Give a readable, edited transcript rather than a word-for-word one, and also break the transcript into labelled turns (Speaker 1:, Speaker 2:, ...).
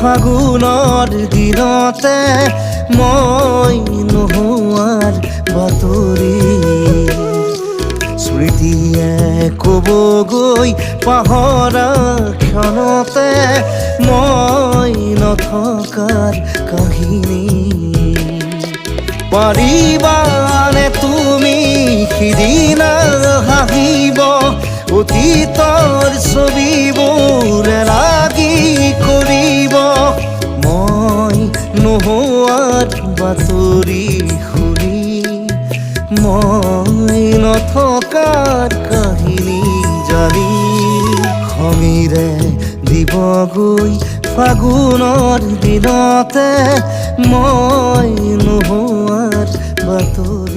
Speaker 1: ফাগুনৰ দিনতে মই নোহোৱাৰ বাতৰি স্মৃতিয়ে ক'বগৈ পাহৰা ক্ষণতে মই নথকাৰ কাহিনী পাৰিবানে তুমি সিদিনা হাঁহিব অতীতৰ ছবিবোৰ লাগি কৰিব মই নোহোৱাৰ বাতৰি শুনি মই নথকাৰ কাহিনী জানি খঙেৰে দিবগৈ ফাগুনৰ দিনতে মই নোহোৱাৰ বাতৰি